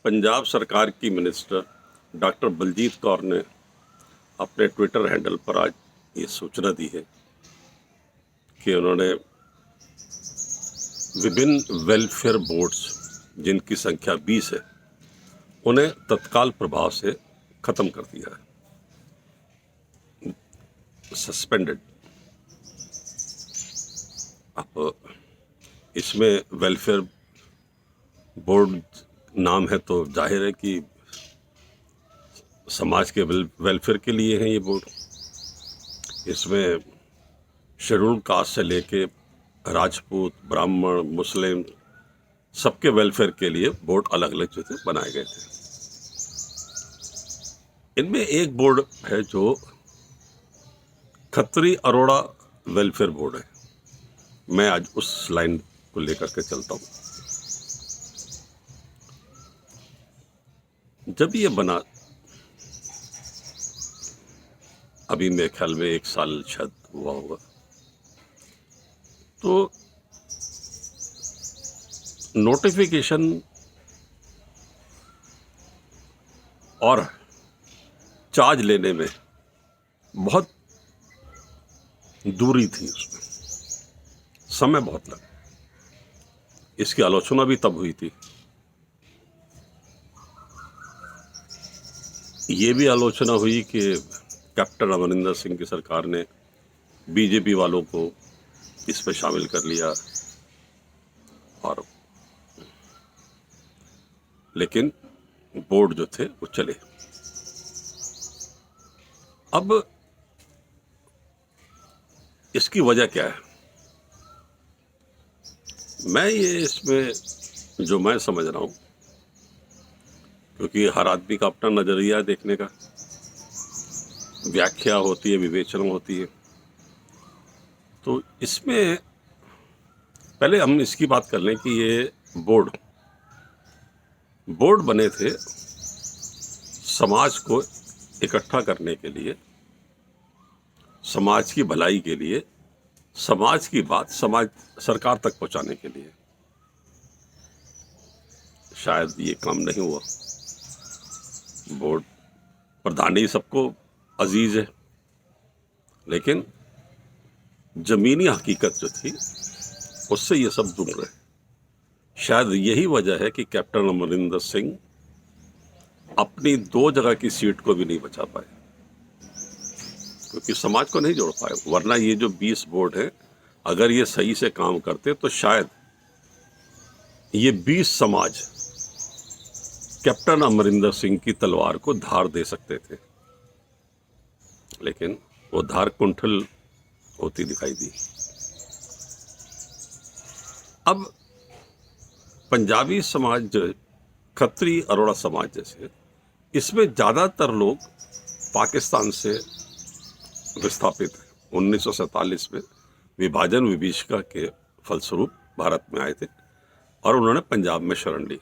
पंजाब सरकार की minister doctor Baljeet Kaur ने अपने ट्विटर हैंडल पर आज ये सूचना दी है कि उन्होंने विभिन्न वेलफेयर बोर्ड्स जिनकी संख्या 20 है उन्हें तत्काल प्रभाव से खत्म कर दिया है, सस्पेंडेड। अब इसमें वेलफेयर बोर्ड नाम है तो जाहिर है कि समाज के वेलफेयर के लिए हैं ये बोर्ड। इसमें शेड्यूल्ड कास्ट से लेके राजपूत, ब्राह्मण, मुस्लिम सबके वेलफेयर के लिए बोर्ड अलग अलग जो थे बनाए गए थे। इनमें एक बोर्ड है जो खत्री अरोड़ा वेलफेयर बोर्ड है। मैं आज उस लाइन को लेकर के चलता हूँ। जब ये बना, अभी मेरे ख्याल में 1 साल शायद हुआ होगा, तो नोटिफिकेशन और चार्ज लेने में बहुत दूरी थी, उसमें समय बहुत लगा। इसकी आलोचना भी तब हुई थी। ये भी आलोचना हुई कि कैप्टन अमरिंदर सिंह की सरकार ने बीजेपी वालों को इस पे शामिल कर लिया, और लेकिन बोर्ड जो थे वो चले। अब इसकी वजह क्या है? मैं ये इसमें जो मैं समझ रहा हूं, क्योंकि हर आदमी का अपना नजरिया देखने का, व्याख्या होती है, विवेचना होती है, तो इसमें पहले हम इसकी बात कर लें कि ये बोर्ड बने थे समाज को इकट्ठा करने के लिए, समाज की भलाई के लिए, समाज की बात समाज सरकार तक पहुंचाने के लिए। शायद ये काम नहीं हुआ। बोर्ड प्रधानी सबको अजीज है, लेकिन जमीनी हकीकत जो थी उससे ये सब दूर रहे। शायद यही वजह है कि कैप्टन अमरिंदर सिंह अपनी 2 जगह की सीट को भी नहीं बचा पाए, क्योंकि समाज को नहीं जोड़ पाए। वरना ये जो 20 बोर्ड हैं, अगर ये सही से काम करते तो शायद ये 20 समाज कैप्टन अमरिंदर सिंह की तलवार को धार दे सकते थे, लेकिन वो धार कुंठल होती दिखाई दी। अब पंजाबी समाज जो खत्री अरोड़ा समाज जैसे, इसमें ज़्यादातर लोग पाकिस्तान से विस्थापित हैं। 1947 में विभाजन विभीषिका के फलस्वरूप भारत में आए थे और उन्होंने पंजाब में शरण ली।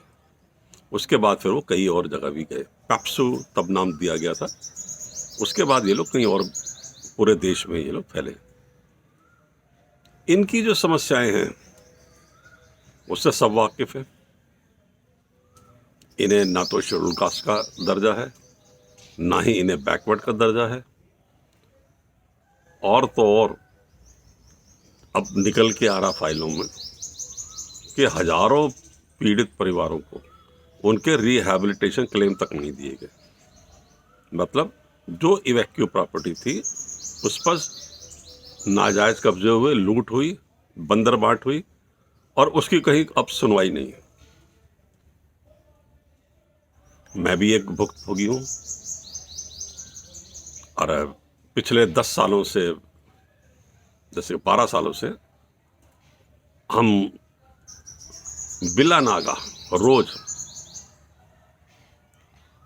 उसके बाद फिर वो कई और जगह भी गए। पेप्सू तब नाम दिया गया था। उसके बाद ये लोग कहीं और पूरे देश में ये लोग फैले। इनकी जो समस्याएं हैं उससे सब वाकिफ है। इन्हें ना तो शेड्यूल कास्ट का दर्जा है, ना ही इन्हें बैकवर्ड का दर्जा है, और तो और अब निकल के आ रहा फाइलों में कि हजारों पीड़ित परिवारों को उनके रिहैबिलिटेशन क्लेम तक नहीं दिए गए। मतलब जो इवैक्यू प्रॉपर्टी थी उस पर नाजायज कब्जे हुए, लूट हुई, बंदरबाट हुई, और उसकी कहीं अब सुनवाई नहीं है। मैं भी एक भुक्तभोगी हूं, और पिछले 10 सालों से, जैसे 12 सालों से हम बिला नागा रोज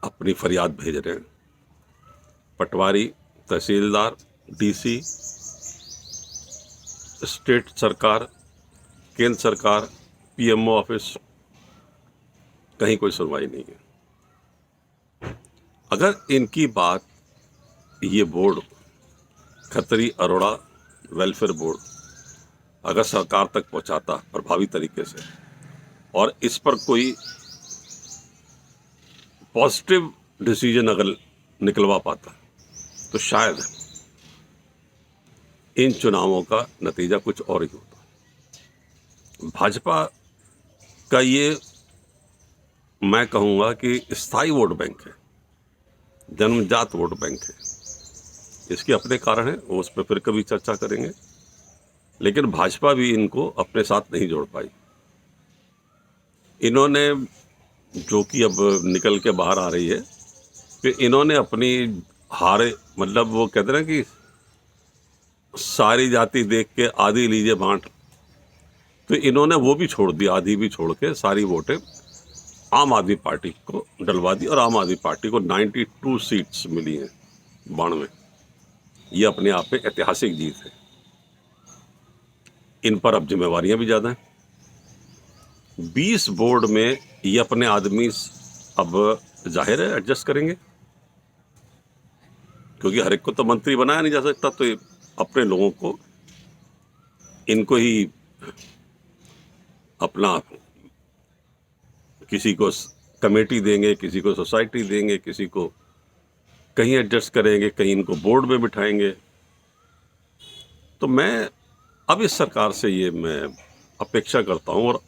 अपनी फरियाद भेज रहे हैं। पटवारी, तहसीलदार, डीसी, स्टेट सरकार, केंद्र सरकार, पीएमओ ऑफिस, कहीं कोई सुनवाई नहीं है। अगर इनकी बात ये board Khatri Arora welfare board अगर सरकार तक पहुंचाता प्रभावी तरीके से, और इस पर कोई पॉजिटिव डिसीजन अगर निकलवा पाता तो शायद इन चुनावों का नतीजा कुछ और ही होता। भाजपा का ये मैं कहूँगा कि स्थायी वोट बैंक है, जन्मजात वोट बैंक है। इसके अपने कारण हैं, वो उस पर फिर कभी चर्चा करेंगे, लेकिन भाजपा भी इनको अपने साथ नहीं जोड़ पाई। इन्होंने जो कि अब निकल के बाहर आ रही है कि इन्होंने अपनी हारे, मतलब वो कहते हैं ना कि सारी जाति देख के आधी लीजिए बांट, तो इन्होंने वो भी छोड़ दी, आधी भी छोड़ के सारी वोटें आम आदमी पार्टी को डलवा दी और आम आदमी पार्टी को 92 सीट्स मिली हैं 92। ये अपने आप में ऐतिहासिक जीत है। इन पर अब जिम्मेवारियां भी ज़्यादा हैं। 20 बोर्ड में ये अपने आदमी अब जाहिर है एडजस्ट करेंगे, क्योंकि हर एक को तो मंत्री बनाया नहीं जा सकता, तो ये अपने लोगों को, इनको ही अपना किसी को कमेटी देंगे, किसी को सोसाइटी देंगे, किसी को कहीं एडजस्ट करेंगे, कहीं इनको बोर्ड में बिठाएंगे। तो मैं अब इस सरकार से ये मैं अपेक्षा करता हूँ और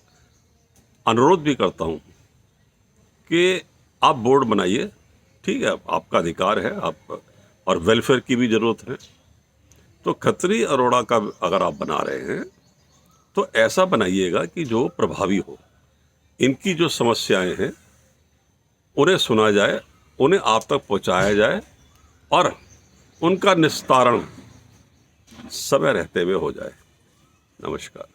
अनुरोध भी करता हूँ कि आप बोर्ड बनाइए, ठीक है, आपका अधिकार है, आप और वेलफेयर की भी ज़रूरत है। तो खत्री अरोड़ा का अगर आप बना रहे हैं तो ऐसा बनाइएगा कि जो प्रभावी हो, इनकी जो समस्याएं हैं उन्हें सुना जाए, उन्हें आप तक पहुंचाया जाए और उनका निस्तारण समय रहते हुए हो जाए। नमस्कार।